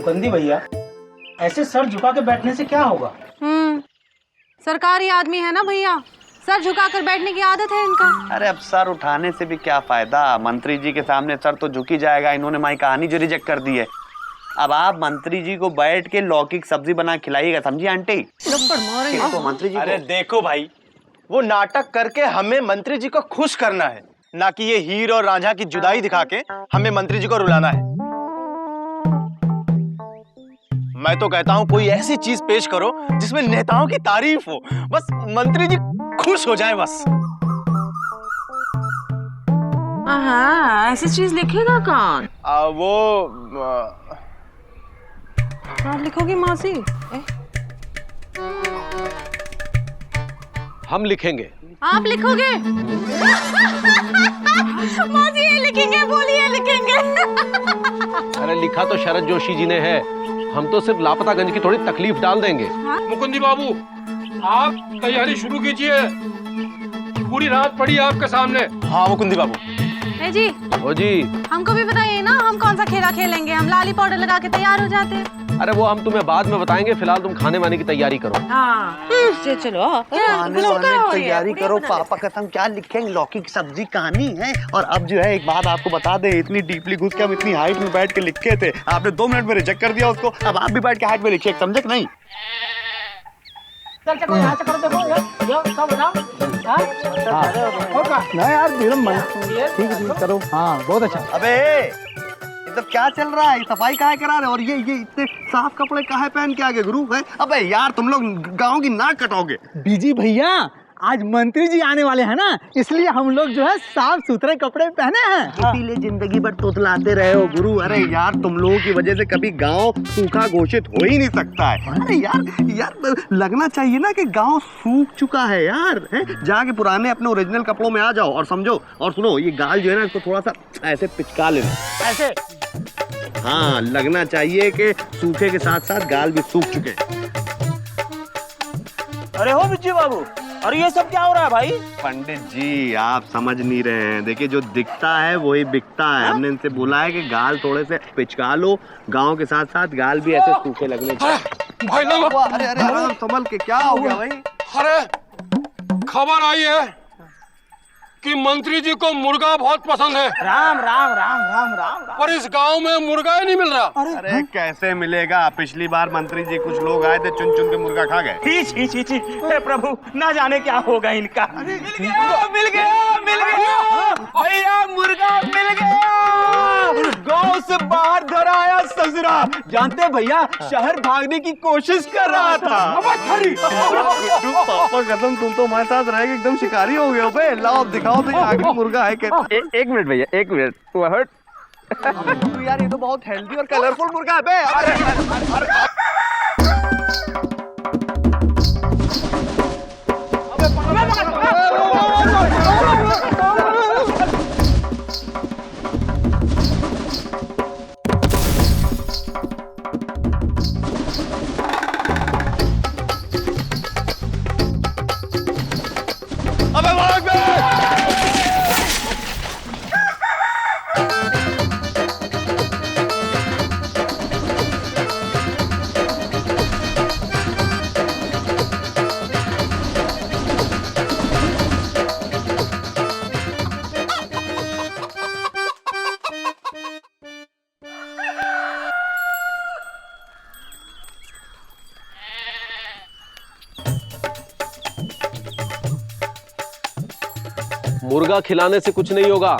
मुकुंदी भैया, ऐसे सर झुका के बैठने से क्या होगा? सरकारी आदमी है ना भैया, सर झुका कर बैठने की आदत है इनका। अरे अब सर उठाने से भी क्या फायदा, मंत्री जी के सामने सर तो झुक ही जाएगा। इन्होंने माई कहानी जो रिजेक्ट कर दी है। अब आप मंत्री जी को बैठ के लौकी की सब्जी बना खिलाइएगा, समझी आंटी? तो मंत्री जी अरे देखो भाई, वो नाटक करके हमें मंत्री जी को खुश करना है, ना कि ये हीर और रांझा की जुदाई दिखा के हमें मंत्री जी को रुलाना है। मैं तो कहता हूँ कोई ऐसी चीज पेश करो जिसमें नेताओं की तारीफ हो, बस मंत्री जी खुश हो जाए बस। हाँ, ऐसी चीज लिखेगा कौन? आप लिखोगी मौसी? हम लिखेंगे। आप लिखोगे? मौसी ये लिखेंगे, बोलिए लिखेंगे। अरे लिखा तो शरद जोशी जी ने है, हम तो सिर्फ लापतागंज की थोड़ी तकलीफ डाल देंगे। मुकुंदी बाबू, आप तैयारी शुरू कीजिए, पूरी रात पड़ी आपके सामने। हाँ मुकुंदी बाबू। जी ओ जी, हमको भी बताइए ना, हम कौन सा खेला खेलेंगे? हम लाली पाउडर लगा के तैयार हो जाते हैं। अरे वो हम तुम्हें बाद में बताएंगे, फिलहाल तुम खाने वाने की तैयारी करो। हाँ, चलो खाने वाने की तैयारी करो। पापा कसम क्या लिखेंगे, लौकी की सब्जी कहानी है। और अब जो है एक बात आपको बता दे, इतनी डीपली घुस के हम इतनी हाइट में बैठ के लिखे थे, आपने 2 मिनट में रिजेक्ट कर दिया उसको। अब आप भी बैठ के हाइट में लिखिए, समझे कि नहीं? चल चल यहाँ से करो, देखो ये सब बनाओ। होगा ना यार, ठीक है करो। हाँ बहुत अच्छा। अबे इधर क्या चल रहा है? सफाई काहे करा रहे? और ये इतने साफ कपड़े काहे पहन के आगे गुरु है? अबे यार तुम लोग गाँव की नाक कटोगे। बीजी भैया, आज मंत्री जी आने वाले हैं ना, इसलिए हम लोग जो है साफ सुथरे कपड़े पहने हैं। इसीलिए जिंदगी भर तोतलाते रहे हो गुरु। अरे यार तुम लोगों की वजह से कभी गांव सूखा घोषित हो ही नहीं सकता है। अरे यार लगना चाहिए ना कि गांव सूख चुका है यार। जाके पुराने अपने ओरिजिनल कपड़ों में आ जाओ और समझो। और सुनो, ये गाल जो है ना, इसको थोड़ा सा ऐसे पिचका लेना, ऐसे। हाँ, लगना चाहिए कि सूखे के साथ साथ गाल भी सूख चुके हैं। अरे हो बिज्जू बाबू, और ये सब क्या हो रहा है भाई? पंडित जी आप समझ नहीं रहे हैं। देखिए जो दिखता है वही बिकता है। हमने इनसे बोला है कि गाल थोड़े से पिचका लो, गांव के साथ साथ गाल भी ऐसे सूखे लगने चाहिए। भाई लोग, अरे आराम संभल के, क्या हो गया भाई? अरे खबर आई है कि मंत्री जी को मुर्गा बहुत पसंद है। राम राम राम राम राम राम। पर इस गांव में मुर्गा ही नहीं मिल रहा। अरे कैसे मिलेगा? पिछली बार मंत्री जी कुछ लोग आए थे, चुन चुन के मुर्गा खा गए। छी, हे प्रभु, ना जाने क्या होगा इनका। मिल गया भैया, मुर्गा मिल गया। गांव से बाहर घर आया ससुरा। जानते भैया, शहर भागने की कोशिश कर रहा था। पापा कसम, तुम तो हमारे साथ रह के एकदम शिकारी हो गए हो बे। लाओ दिखाओ तो ये आखिरी मुर्गा है क्या? एक मिनट भैया, एक मिनट। यार ये तो बहुत हेल्दी और कलरफुल मुर्गा है बे। मुर्गा खिलाने से कुछ नहीं होगा,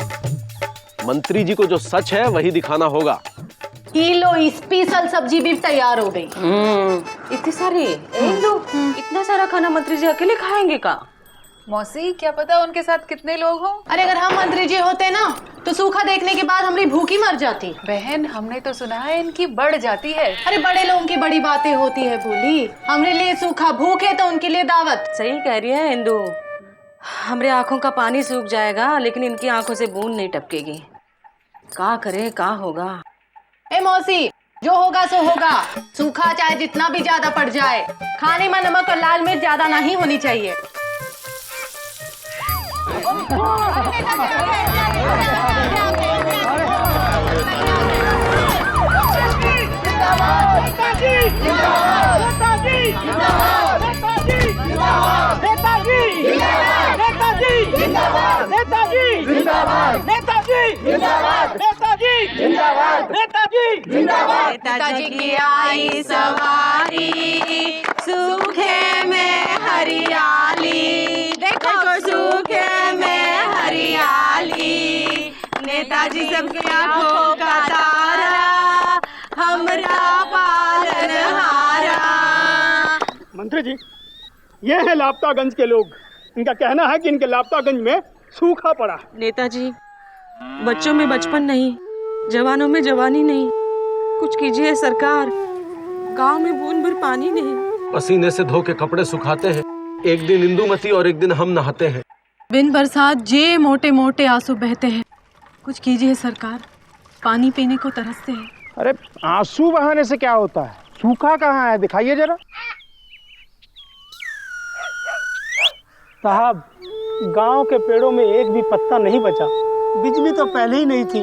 मंत्री जी को जो सच है वही दिखाना होगा। किलो स्पेशल सब्जी भी तैयार हो गई। इतनी सारी? इतना सारा खाना मंत्री जी अकेले खाएंगे का? मौसी क्या पता उनके साथ कितने लोग हों। अरे अगर हम मंत्री जी होते ना तो सूखा देखने के बाद हमारी भूखी मर जाती। बहन हमने तो सुना है इनकी बढ़ जाती है। अरे बड़े लोगों की बड़ी बातें होती है बोली। हमारे लिए सूखा भूखे तो उनके लिए दावत। सही कह रही है इंदु, हमारे आंखों का पानी सूख जाएगा लेकिन इनकी आंखों से बूंद नहीं टपकेगी। क्या करे, क्या होगा? ए मौसी, जो होगा सो होगा। सूखा चाहे जितना भी ज्यादा पड़ जाए, खाने में नमक और लाल मिर्च ज्यादा नहीं होनी चाहिए। नेताजी की आई सवारी, सूखे में हरियाली, देखो सूखे में हरियाली। नेताजी सबके आंखों का तारा, हमरा पालनहारा। मंत्री जी, ये है लापतागंज के लोग। इनका कहना है कि इनके लापतागंज में सूखा पड़ा। नेताजी, बच्चों में बचपन नहीं, जवानों में जवानी नहीं। कुछ कीजिए सरकार, गांव में बूंद भर पानी नहीं। पसीने से धो के कपड़े सुखाते हैं, एक दिन इंदुमती और एक दिन हम नहाते हैं। बिन बरसात जे मोटे मोटे आंसू बहते हैं। कुछ कीजिए सरकार, पानी पीने को तरसते हैं। अरे आंसू बहाने से क्या होता है? सूखा कहाँ है, दिखाइए जरा। साहब, गांव के पेड़ों में एक भी पत्ता नहीं बचा। बिजली तो पहले ही नहीं थी,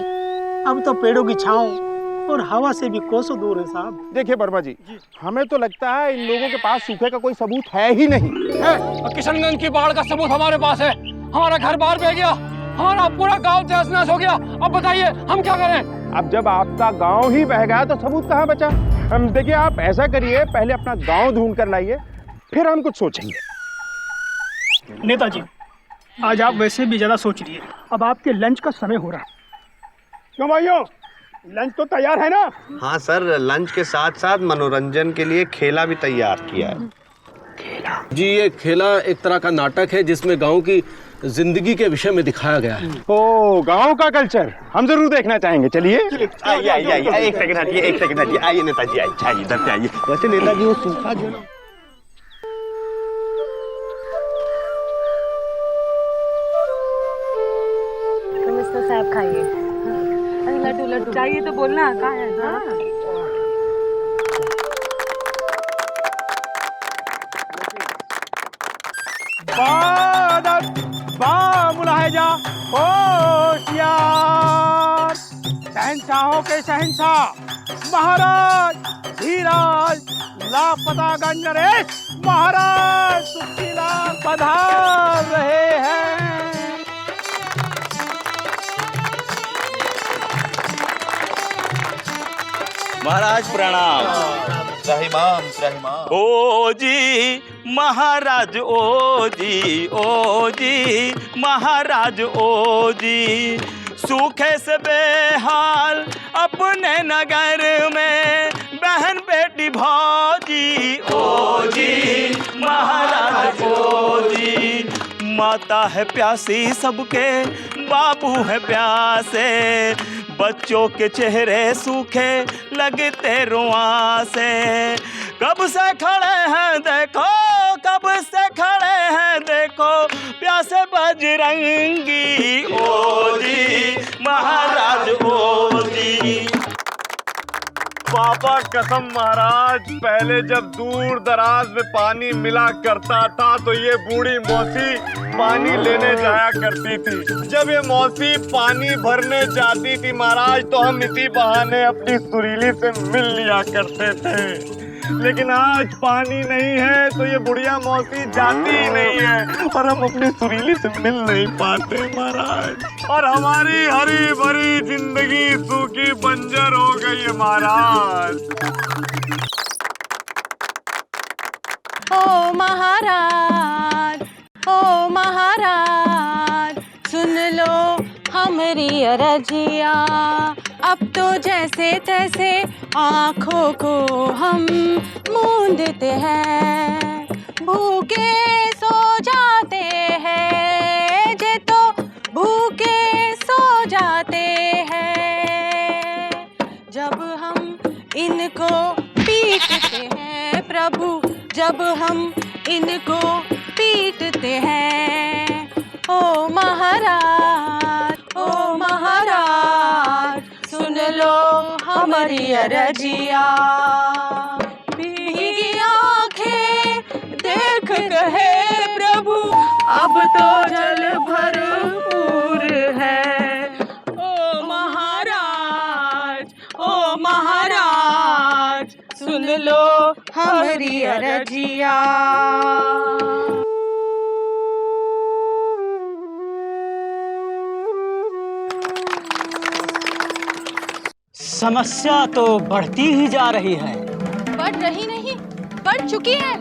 अब तो पेड़ों की छांव और हवा से भी कोसों दूर है साहब। देखिए वर्मा जी, हमें तो लगता है इन लोगों के पास सूखे का कोई सबूत है ही नहीं है। किशनगंज की बाढ़ का सबूत हमारे पास है। हमारा घर बाहर बह गया, हमारा पूरा गांव तहस-नहस हो गया। अब बताइए हम क्या करें? अब जब आपका गांव ही बह गया तो सबूत कहाँ बचा? हम देखिए, आप ऐसा करिए, पहले अपना गांव ढूंढ कर लाइए, फिर हम कुछ सोचेंगे। नेताजी, आज आप वैसे भी ज्यादा सोच लिए। अब आपके लंच का समय हो रहा है। क्यों भाइयों, लंच तो तैयार है ना? हाँ सर, लंच के साथ साथ मनोरंजन के लिए खेला भी तैयार किया है। जी, ये खेला एक तरह का नाटक है जिसमें गांव की जिंदगी के विषय में दिखाया गया है। ओ, गांव का कल्चर हम जरूर देखना चाहेंगे। चलिए आइए आइए आइए, एक सेकंड हटिए, एक सेकंड हटिए। आइए नेताजी, आइए इधर से आइए। वैसे नेताजी, वो सूखा जो ना, साहब खाइए। लड्डू लड्डू चाहिए तो बोलना, कहाँ है? हाँ। मुलाहिजा होशियार, शहंशाहों के शहंशाह महाराज धीराज लापतागंज नरेश महाराज सुखीलाल पधार रहे हैं। महाराज प्रणाम। त्राहिमाम त्राहिमाम। ओ जी महाराज, ओ जी महाराज, ओ जी सूखे से बेहाल अपने नगर में बहन बेटी भौजी। ओ जी महाराज, ओ जी माता है प्यासी सबके, बाबू है प्यासे, बच्चों के चेहरे सूखे लगते रुआ से। कब से खड़े हैं देखो, कब से खड़े हैं देखो, प्यासे बजरंगी। ओ जी महाराज, ओ जी। पापा कसम महाराज, पहले जब दूर दराज में पानी मिला करता था तो ये बूढ़ी मौसी पानी लेने जाया करती थी। जब ये मौसी पानी भरने जाती थी महाराज, तो हम इसी बहाने अपनी सुरीली से मिल लिया करते थे। लेकिन आज पानी नहीं है तो ये बुढ़िया मौसी जाती ही नहीं है और हम अपनी सुरीली से मिल नहीं पाते महाराज। और हमारी हरी भरी जिंदगी सूखी बंजर हो गई है महाराज। ओ महाराज, ओ महाराज, सुन लो हमारी अरजिया। अब तो जैसे तैसे आँखों को हम मूंदते हैं, भूखे सो जाते हैं, जे तो भूखे सो जाते हैं। जब हम इनको पीटते हैं प्रभु, जब हम इनको पीटते हैं। ओ महाराज, ओ महाराज, सुन लो हमारी अरजिया। भीगी आँखें देख कहे प्रभु, अब तो जल भरपूर है। ओ महाराज, ओ महाराज, करी अरजिया। समस्या तो बढ़ती ही जा रही है। बढ़ रही नहीं, बढ़ चुकी है।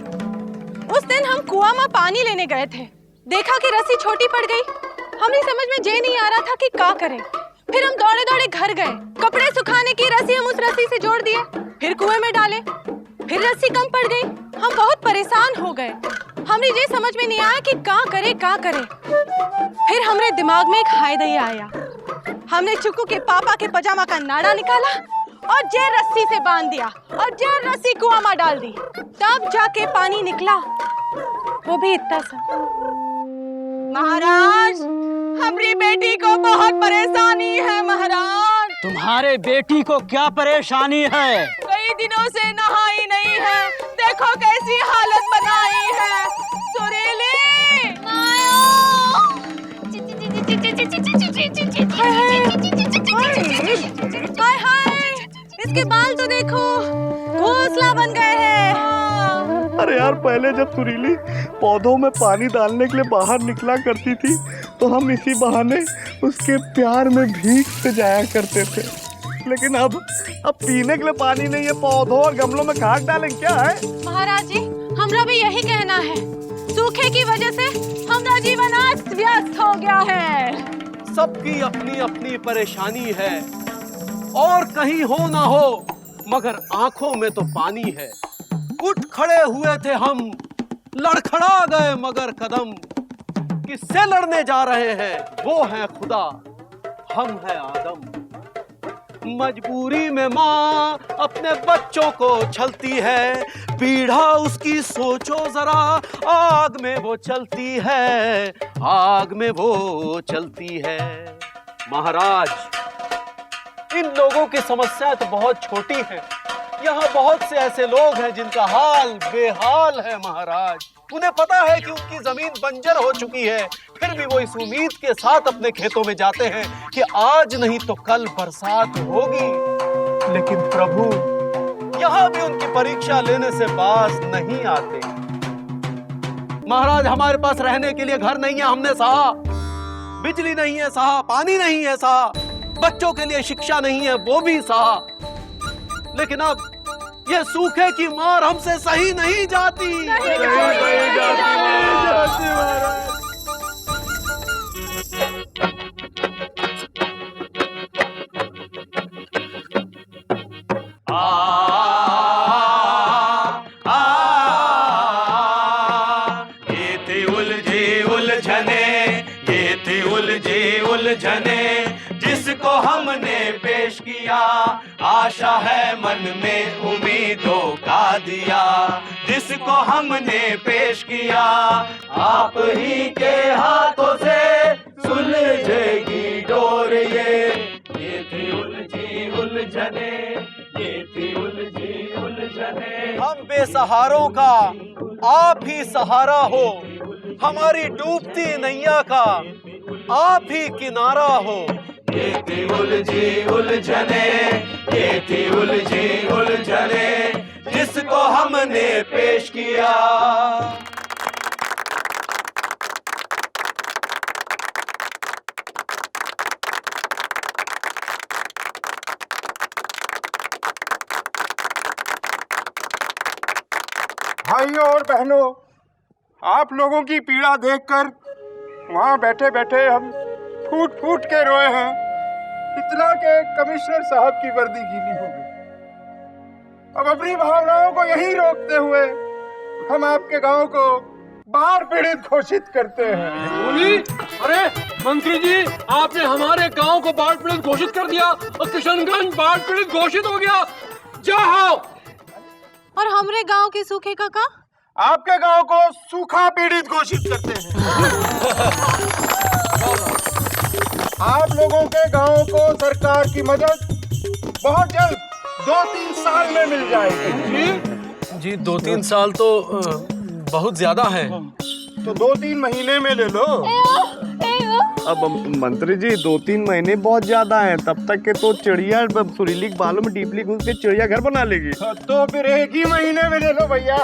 उस दिन हम कुआं में पानी लेने गए थे, देखा कि रस्सी छोटी पड़ गई। हमें समझ में जे नहीं आ रहा था कि क्या करें। फिर हम दौड़े दौड़े घर गए, कपड़े सुखाने की रस्सी हम उस रस्सी से जोड़ दिए, फिर कुएं में डाले, फिर रस्सी कम पड़ गई। हम बहुत परेशान हो गए। हमें ये समझ में नहीं आया कि क्या करे। फिर हमारे दिमाग में एक हायदई आया। हमने चुकू के पापा के पजामा का नाड़ा निकाला और जे रस्सी से बांध दिया और जे रस्सी कुआं में डाल दी। तब जाके पानी निकला, वो भी इतना सा। महाराज, हमारी बेटी को बहुत परेशानी है महाराज। तुम्हारे बेटी को क्या परेशानी है? कई दिनों से नहाई नहीं है, देखो कैसी हालत बनाई है। सुरीली हाय हाय, इसके बाल तो देखो घोंसला बन गए हैं। अरे यार, पहले जब सुरीली पौधों में पानी डालने के लिए बाहर निकला करती थी तो हम इसी बहाने उसके प्यार में भीग से जाया करते थे। लेकिन अब पीने के लिए पानी नहीं है, पौधों और गमलों में खाद डालें क्या है? महाराज जी, हमरा भी यही कहना है। सूखे की वजह से हमारा जीवन अस्त व्यस्त हो गया है। सबकी अपनी अपनी परेशानी है, और कहीं हो ना हो मगर आंखों में तो पानी है। उठ खड़े हुए थे हम, लड़खड़ा गए मगर कदम। किससे लड़ने जा रहे हैं? वो है खुदा, हम है आदम। मजबूरी में माँ अपने बच्चों को छलती है, पीढ़ा उसकी सोचो जरा, आग में वो चलती है, आग में वो चलती है। महाराज, इन लोगों की समस्या तो बहुत छोटी है। यहाँ बहुत से ऐसे लोग हैं जिनका हाल बेहाल है महाराज। उन्हें पता है कि उनकी जमीन बंजर हो चुकी है, फिर भी वो इस उम्मीद के साथ अपने खेतों में जाते हैं कि आज नहीं तो कल बरसात होगी। लेकिन प्रभु यहाँ भी उनकी परीक्षा लेने से बाज नहीं आते। महाराज, हमारे पास रहने के लिए घर नहीं है, हमने सहा। बिजली नहीं है, सहा। पानी नहीं है, सहा। बच्चों के लिए शिक्षा नहीं है, वो भी सहा। लेकिन अब ये सूखे की मार हमसे सही नहीं जाती। नहीं जाती महाराज। ये थी उलझने जिसको हमने पेश किया, आशा है मन में उम्मीदों का दिया। जिसको हमने पेश किया, आप ही के हाथों से सुलझेगी डोर ये थी उलझी उलझने, ये थी उलझी उलझने। हम बेसहारों का आप ही सहारा हो, हमारी डूबती नैया का आप ही किनारा हो। ये थी उलझी उलझने, ये थी उलझी उलझने जिसको हमने पेश किया। भाइयों और बहनों, आप लोगों की पीड़ा देखकर वहाँ बैठे बैठे हम फूट फूट के रोए हैं। इतना के कमिश्नर साहब की वर्दी गीली हो गई। अब अपनी भावनाओं को यहीं रोकते हुए हम आपके गांव को बाढ़ पीड़ित घोषित करते हैं। बोली, अरे मंत्री जी, आपने हमारे गांव को बाढ़ पीड़ित घोषित कर दिया और किशनगंज बाढ़ पीड़ित घोषित हो गया। जाओ। और हमरे गांव के सूखे का आपके गांव को सूखा पीड़ित घोषित करते हैं। आप लोगों के गांव को सरकार की मदद बहुत जल्द 2-3 साल में मिल जाएगी। जी 2-3 साल तो बहुत ज्यादा है। तो 2-3 महीने में ले लो। अब मंत्री जी 2-3 महीने बहुत ज्यादा हैं, तब तक के तो चिड़िया सुरीली के बालों में डीपली घुस के चिड़िया घर बना लेगी। तो फिर 1 ही महीने में ले लो भैया।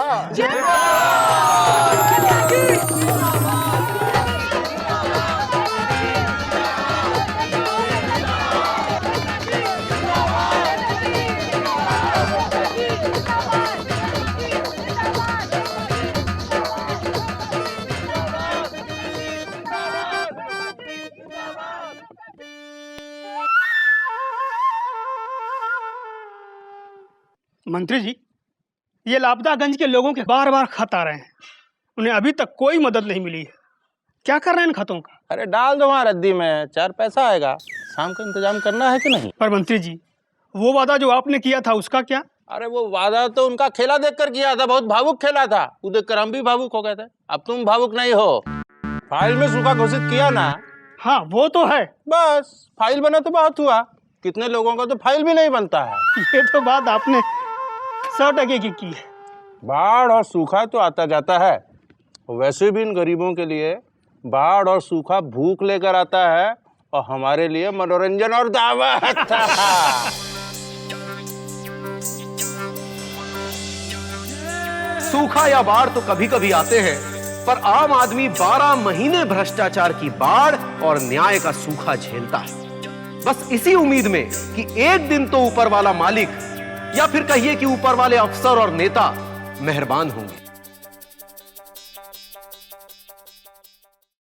मंत्री जी, ये लापतागंज के लोगों के बार बार खत आ रहे हैं, उन्हें अभी तक कोई मदद नहीं मिली है। क्या कर रहे हैं इन खतों का? अरे डाल दो वहाँ रद्दी में, 4 पैसा आएगा। शाम का इंतजाम करना है कि नहीं? पर मंत्री जी, वो वादा जो आपने किया था उसका क्या? अरे वो वादा तो उनका खेला देखकर किया था, बहुत भावुक खेला था, वो देखकर हम भी भावुक हो गए थे। अब तुम भावुक नहीं हो। फाइल में सूखा घोषित किया ना? हाँ वो तो है। बस फाइल बना तो बहुत हुआ, कितने लोगों का तो फाइल भी नहीं बनता है। ये तो बात आपने 100% की है। बाढ़ और सूखा तो आता जाता है, वैसे भी इन गरीबों के लिए बाढ़ और सूखा भूख लेकर आता है और हमारे लिए मनोरंजन और दावत। सूखा या बाढ़ तो कभी कभी आते हैं, पर आम आदमी 12 महीने भ्रष्टाचार की बाढ़ और न्याय का सूखा झेलता है, बस इसी उम्मीद में कि एक दिन तो ऊपर वाला मालिक या फिर कहिए कि ऊपर वाले अफसर और नेता मेहरबान होंगे।